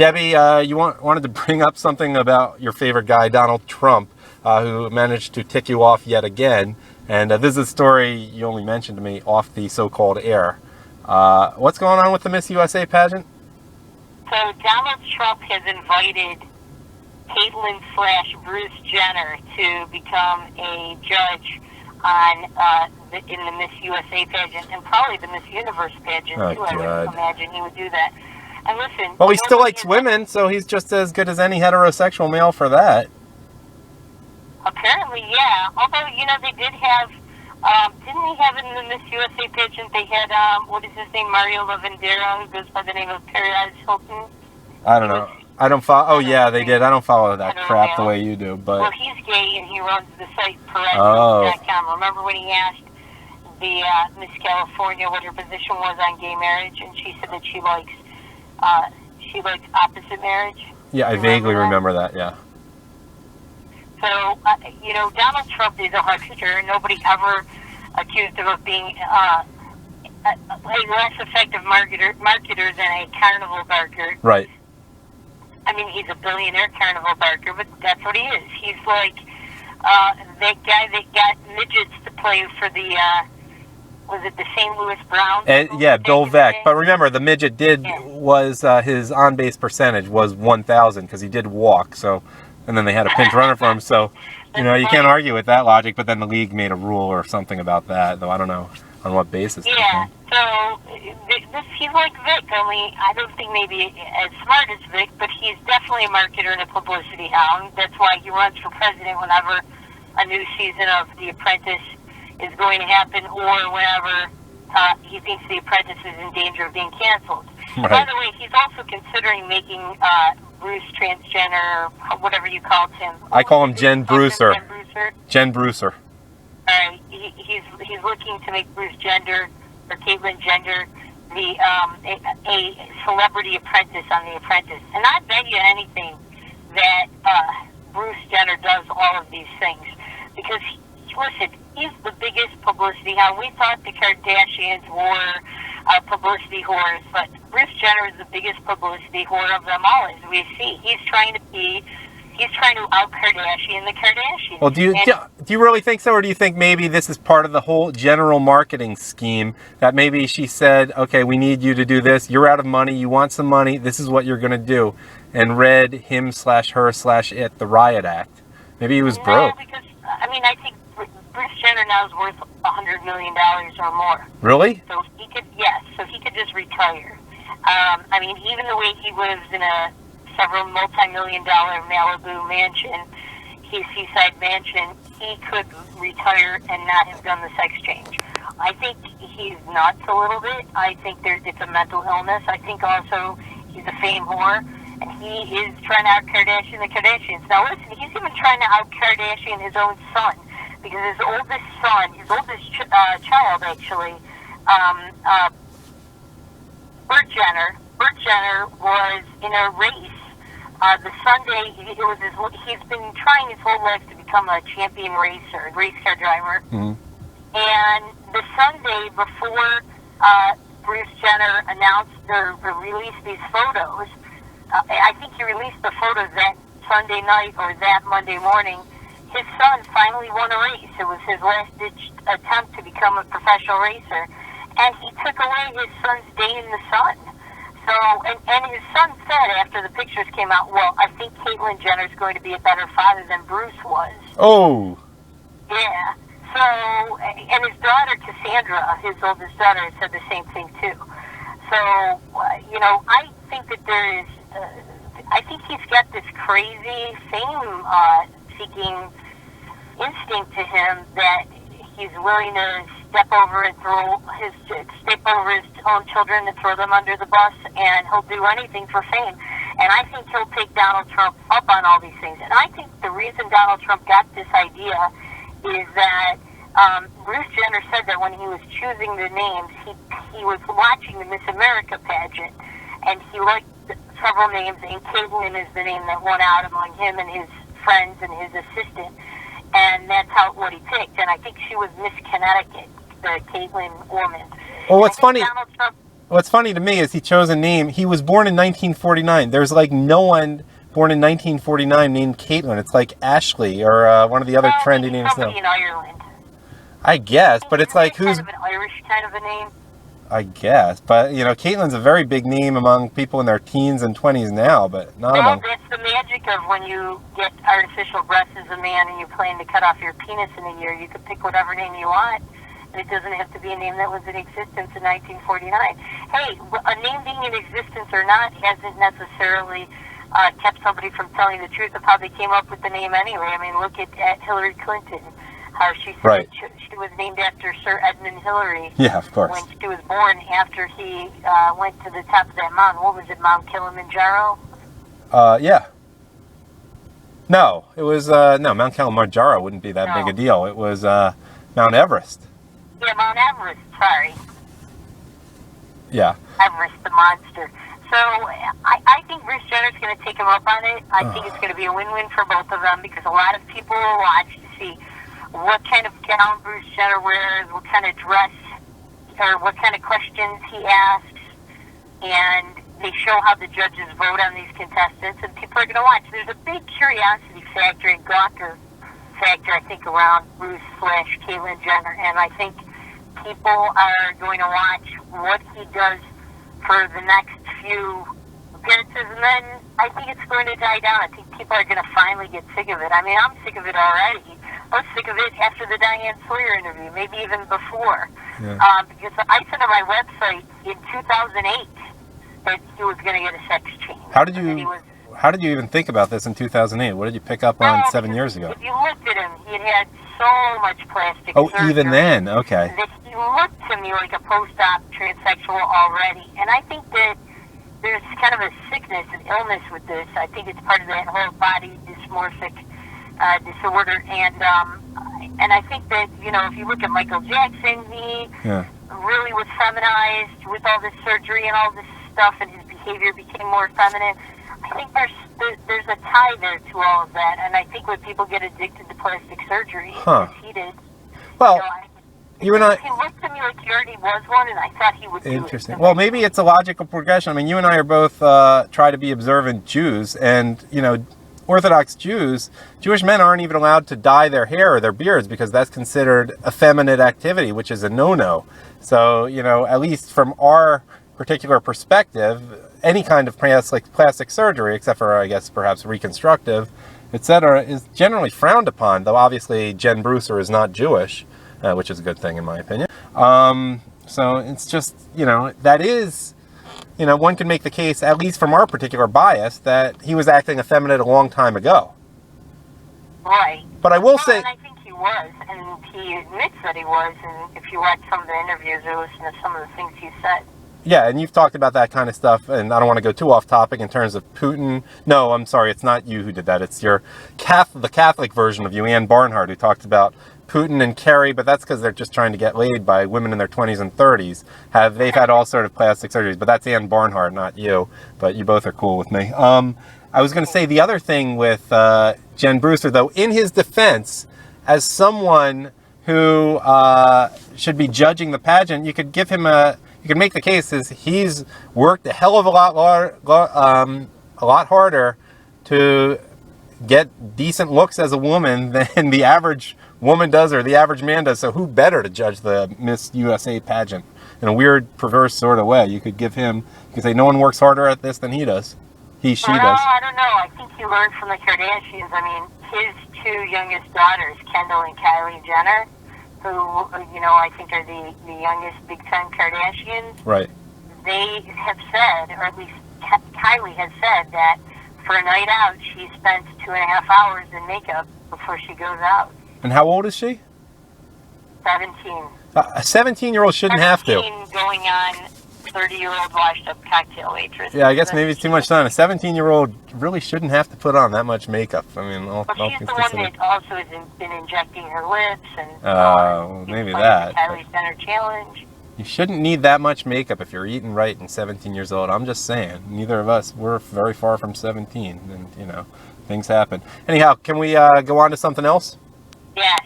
Debbie, you wanted to bring up something about your favorite guy, Donald Trump, who managed to tick you off yet again. And this is a story you only mentioned to me off the so-called air. What's going on with the Miss USA pageant? So Donald Trump has invited Caitlyn/Bruce Jenner to become a judge on in the Miss USA pageant and probably the Miss Universe pageant too. I would imagine he would do that. And listen, well, he still likes women, so he's just as good as any heterosexual male for that. Apparently, yeah. Although, they did have, didn't they have in the Miss USA pageant, they had, what is his name, Mario Lavandera, who goes by the name of Perez Hilton? I don't know. I don't follow. Oh, yeah, they did. I don't follow that crap the way you do, but... Well, he's gay, and he runs the site Perez.com. Remember when he asked the Miss California what her position was on gay marriage, and she said that she likes opposite marriage? Yeah, I vaguely remember that, yeah. So, Donald Trump is a huckster. Nobody ever accused him of being a less effective marketer than a carnival barker. Right. I mean, he's a billionaire carnival barker, but that's what he is. He's like that guy that got midgets to play for the... was it the St. Louis Browns? Yeah, Bill Veeck. But remember, the midget was his on-base percentage was 1,000 because he did walk. So, and then they had a pinch runner for him. So, you can't argue with that logic. But then the league made a rule or something about that, though I don't know on what basis. Yeah. So he's like Vic, only I don't think maybe as smart as Vic, but he's definitely a marketer and a publicity hound. That's why he runs for president whenever a new season of The Apprentice is going to happen, or whenever he thinks The Apprentice is in danger of being canceled. Right. By the way, he's also considering making Bruce transgender, whatever you called him. I call him Jenn Brucer. Jenn Brucer. He's looking to make Bruce Jenner or Caitlyn Jenner a celebrity apprentice on The Apprentice. And I bet you anything that Bruce Jenner does all of these things because. Listen, he's the biggest publicity hound. We thought the Kardashians were publicity whores, but Bruce Jenner is the biggest publicity whore of them all, as we see. He's trying to out-Kardashian the Kardashians. Well, do you really think so, or do you think maybe this is part of the whole general marketing scheme, that maybe she said, okay, we need you to do this, you're out of money, you want some money, this is what you're going to do, and read him/her/it, the Riot Act? Maybe he was broke. Because, I think Bruce Jenner now is worth $100 million or more. Really? So he could just retire. Even the way he lives in a several multi-million-dollar Malibu mansion, his seaside mansion, he could retire and not have done the sex change. I think he's nuts a little bit. I think it's a mental illness. I think also he's a fame whore, and he is trying to out-Kardashian the Kardashians. Now listen, he's even trying to out-Kardashian his own son. Because his oldest child, actually, Burt Jenner was in a race. The Sunday, he's been trying his whole life to become a champion racer, race car driver. Mm-hmm. And the Sunday before Bruce Jenner announced or released these photos, I think he released the photos that Sunday night or that Monday morning. His son finally won a race. It was his last-ditch attempt to become a professional racer. And he took away his son's day in the sun. So, and his son said after the pictures came out, well, I think Caitlyn Jenner is going to be a better father than Bruce was. Oh. Yeah. So, and his daughter, Cassandra, his oldest daughter, said the same thing, too. So, I think that there is, I think he's got this crazy fame-seeking instinct to him that he's willing to step over his own children and throw them under the bus, and he'll do anything for fame. And I think he'll take Donald Trump up on all these things. And I think the reason Donald Trump got this idea is that Bruce Jenner said that when he was choosing the names, he was watching the Miss America pageant, and he liked several names, and Caitlyn is the name that won out among him and his friends and his assistant. And that's what he picked. And I think she was Miss Connecticut, the Caitlyn woman. Well, what's funny... what's funny to me is he chose a name. He was born in 1949. There's like no one born in 1949 named Caitlin. It's like Ashley or one of the other trendy names now. Somebody in Ireland. I guess, but it's like who's... kind of an Irish kind of a name. I guess, but you know, Caitlin's a very big name among people in their teens and 20s now, but not among... That's the magic of when you get artificial breasts as a man and you plan to cut off your penis in a year. You can pick whatever name you want, and it doesn't have to be a name that was in existence in 1949. Hey, a name being in existence or not hasn't necessarily kept somebody from telling the truth of how they came up with the name anyway. I mean, look at Hillary Clinton. How she said right. she was named after Sir Edmund Hillary. Yeah, of course. When she was born after he went to the top of that mountain. What was it, Mount Kilimanjaro? Yeah. No, it was, no, Mount Kilimanjaro wouldn't be that big a deal. It was Mount Everest. Yeah, Mount Everest, sorry. Yeah. Everest, the monster. So I think Bruce Jenner's going to take him up on it. I think it's going to be a win-win for both of them because a lot of people will watch to see what kind of gown Bruce Jenner wears, what kind of dress, or what kind of questions he asks, and they show how the judges vote on these contestants, and people are going to watch. There's a big curiosity factor and gawker factor, I think, around Bruce/Caitlyn Jenner, and I think people are going to watch what he does for the next few appearances, and then I think it's going to die down. I think people are going to finally get sick of it. I mean, I'm sick of it already. I was sick of it after the Diane Sawyer interview, maybe even before. Yeah. Because I said on my website in 2008 that he was going to get a sex change. How did you even think about this in 2008? What did you pick up on 7 years ago? If you looked at him, he had so much plastic surgery. Oh, even then, okay. That he looked to me like a post-op transsexual already. And I think that there's kind of a sickness and illness with this. I think it's part of that whole body dysmorphic disorder, and I think that, you know, if you look at Michael Jackson, he really was feminized with all this surgery and all this stuff, and his behavior became more feminine. I think there's a tie there to all of that, and I think when people get addicted to plastic surgery, as he did, well, you and I... He looked to me like he already was one, and I thought he would do it. Interesting. Well, maybe it's a logical progression. I mean, you and I are both try to be observant Jews, and, you know, Orthodox Jewish men aren't even allowed to dye their hair or their beards because that's considered effeminate activity, which is a no-no. So, you know, at least from our particular perspective, any kind of plastic surgery, except for, I guess, perhaps reconstructive, etc., is generally frowned upon, though obviously Jen Brewster is not Jewish, which is a good thing in my opinion. So it's just, you know, that is... You know, one can make the case, at least from our particular bias, that he was acting effeminate a long time ago. Right. But I will say... And I think he was, and he admits that he was, and if you watch some of the interviews or listen to some of the things he said. Yeah, and you've talked about that kind of stuff, and I don't want to go too off topic in terms of Putin. No, I'm sorry, it's not you who did that. It's your the Catholic version of you, Ann Barnhart, who talked about Putin and Kerry, but that's because they're just trying to get laid by women in their 20s and 30s. They've had all sort of plastic surgeries, but that's Ann Barnhart, not you. But you both are cool with me. I was going to say the other thing with Jen Brewster, though, in his defense, as someone who should be judging the pageant, you could give him you could make the case is he's worked a hell of a lot harder to get decent looks as a woman than the average woman does or the average man does. So who better to judge the Miss USA pageant in a weird, perverse sort of way? You could give him, you could say no one works harder at this than he does. She does. I don't know. I think he learned from the Kardashians. I mean, his two youngest daughters, Kendall and Kylie Jenner, who, you know, I think are the youngest Big Time Kardashians. Right. They have said, or at least Kylie has said, that for a night out, she spends 2.5 hours in makeup before she goes out. And how old is she? 17. A 17-year-old shouldn't have to. 17 going on 30-year-old washed-up cocktail waitress. Yeah, I guess maybe it's too much time. A 17-year-old really shouldn't have to put on that much makeup. I mean, well, she's the one that also has been injecting her lips and maybe that. The Kylie Jenner challenge. You shouldn't need that much makeup if you're eating right and 17 years old. I'm just saying. Neither of us, we're very far from 17, and you know, things happen. Anyhow, can we go on to something else? Yes.